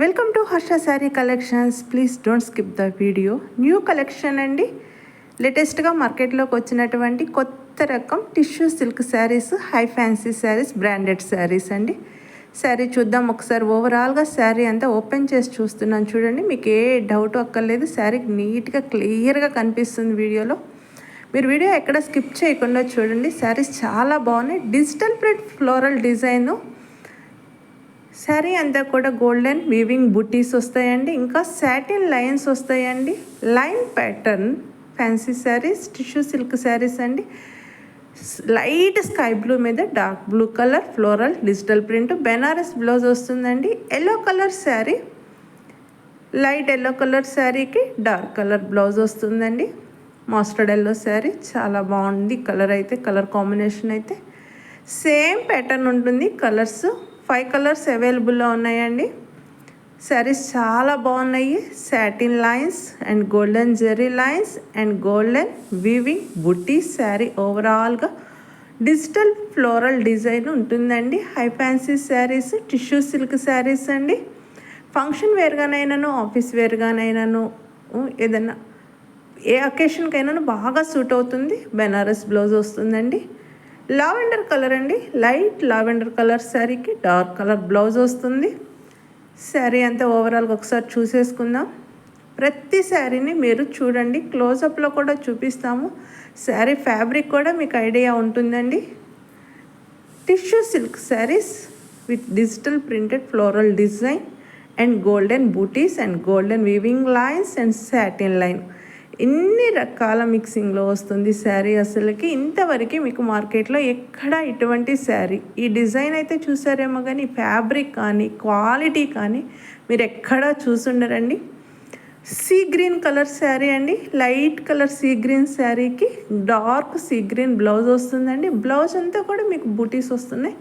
Welcome to Harsha sari collections. Please don't skip the video. New collection అండి. లేటెస్ట్గా మార్కెట్లోకి వచ్చినటువంటి కొత్త రకం tissue silk saris, high fancy saris, branded saris అండి. శారీ చూద్దాం ఒకసారి. ఓవరాల్గా శారీ అంతా ఓపెన్ చేసి చూస్తున్నాను చూడండి. మీకు ఏ డౌట్ అక్కర్లేదు. శారీ నీట్గా క్లియర్గా కనిపిస్తుంది వీడియోలో. మీరు వీడియో ఎక్కడ స్కిప్ చేయకుండా చూడండి. శారీస్ చాలా బాగున్నాయి. Digital print floral design. Sari అంతా కూడా గోల్డెన్ వీవింగ్ బుటీస్ వస్తాయండి. ఇంకా సాటిన్ లైన్స్ వస్తాయండి. Line pattern fancy saris, tissue silk saris అండి. లైట్ స్కై బ్లూ మీద dark blue colour floral digital print. Banaras blouse వస్తుందండి. Yellow colour sari, light yellow colour శారీకి డార్క్ కలర్ బ్లౌజ్ వస్తుందండి. మస్టర్డ్ ఎల్లో శారీ చాలా బాగుంది. కలర్ అయితే కలర్ కాంబినేషన్ అయితే సేమ్ ప్యాటర్న్ ఉంటుంది. కలర్స్ 5 కలర్స్ అవైలబుల్లో ఉన్నాయండి. శారీస్ చాలా బాగున్నాయి. Satin lines and golden zari lines and golden weaving butti sari. ఓవరాల్గా డిజిటల్ ఫ్లోరల్ డిజైన్ ఉంటుందండి. High fancy saris, tissue silk saris అండి. ఫంక్షన్ వేర్గానైనాను, ఆఫీస్ వేర్గానైనాను, ఏదన్నా ఏ అకేషన్కైనాను బాగా సూట్ అవుతుంది. బెనారస్ బ్లౌజ్ వస్తుందండి. లావెండర్ కలర్ అండి. లైట్ లావెండర్ కలర్ శారీకి డార్క్ కలర్ బ్లౌజ్ వస్తుంది. శారీ అంతా ఓవరాల్గా ఒకసారి చూసేసుకుందాం. ప్రతి శారీని మీరు చూడండి. క్లోజప్లో కూడా చూపిస్తాము. శారీ ఫ్యాబ్రిక్ కూడా మీకు ఐడియా ఉంటుందండి. Tissue silk saris with digital printed floral design and golden buttis and golden weaving lines and satin line. ఇన్ని రకాల మిక్సింగ్లో వస్తుంది శారీ. అసలుకి ఇంతవరకు మీకు మార్కెట్లో ఎక్కడ ఇటువంటి శారీ, ఈ డిజైన్ అయితే చూసారేమో కానీ ఫ్యాబ్రిక్ కానీ క్వాలిటీ కానీ మీరు ఎక్కడా చూసుండరండి. సీ గ్రీన్ కలర్ శారీ అండి. లైట్ కలర్ సీ గ్రీన్ శారీకి డార్క్ సీ గ్రీన్ బ్లౌజ్ వస్తుందండి. బ్లౌజ్ అంతా కూడా మీకు బూటీస్ వస్తున్నాయి.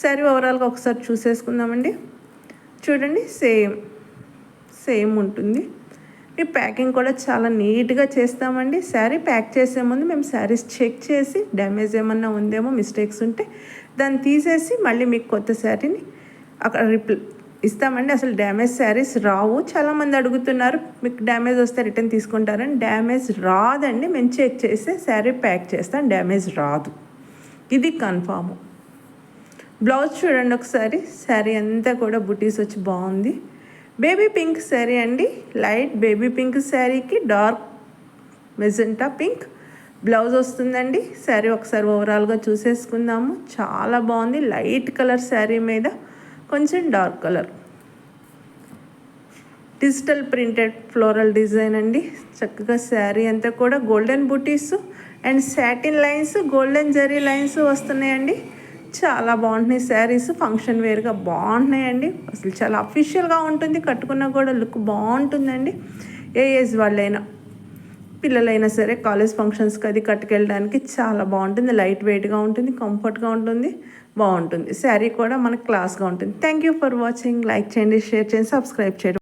శారీ ఓవరాల్గా ఒకసారి చూసేసుకుందామండి. చూడండి, సేమ్ ఉంటుంది. ఈ ప్యాకింగ్ కూడా చాలా నీట్గా చేస్తామండి. శారీ ప్యాక్ చేసే ముందు మేము శారీస్ చెక్ చేసి డ్యామేజ్ ఏమన్నా ఉందేమో, మిస్టేక్స్ ఉంటే దాన్ని తీసేసి మళ్ళీ మీకు కొత్త శారీని అక్కడ ఇస్తామండి. అసలు డ్యామేజ్ శారీస్ రావు. చాలామంది అడుగుతున్నారు మీకు డ్యామేజ్ వస్తే రిటర్న్ తీసుకుంటారని. డ్యామేజ్ రాదండి. మేము చెక్ చేస్తే శారీ ప్యాక్ చేస్తాం. డ్యామేజ్ రాదు, ఇది కన్ఫాము. బ్లౌజ్ చూడండి ఒకసారి. శారీ అంతా కూడా బుటీస్ వచ్చి బాగుంది. బేబీ పింక్ శారీ అండి. లైట్ బేబీ పింక్ శారీకి డార్క్ మెజెంటా పింక్ బ్లౌజ్ వస్తుందండి. శారీ ఒకసారి ఓవరాల్గా చూసేసుకుందాము. చాలా బాగుంది. లైట్ కలర్ శారీ మీద కొంచెం dark colour digital printed floral design అండి. చక్కగా శారీ అంతా కూడా golden buttis and satin lines, golden zari lines వస్తున్నాయండి. చాలా బాగుంటున్నాయి శారీస్. ఫంక్షన్ వేర్గా బాగుంటున్నాయండి. అసలు చాలా అఫీషియల్గా ఉంటుంది. కట్టుకున్నా కూడా లుక్ బాగుంటుందండి. ఏ ఏజ్ వాళ్ళైనా, పిల్లలైనా సరే కాలేజ్ ఫంక్షన్స్కి అది కట్టుకెళ్ళడానికి చాలా బాగుంటుంది. లైట్ వెయిట్గా ఉంటుంది, కంఫర్ట్గా ఉంటుంది, బాగుంటుంది. శారీ కూడా మనకు క్లాస్గా ఉంటుంది. Thank you for watching. Like చేయండి, షేర్ చేయండి, సబ్స్క్రైబ్ చేయండి.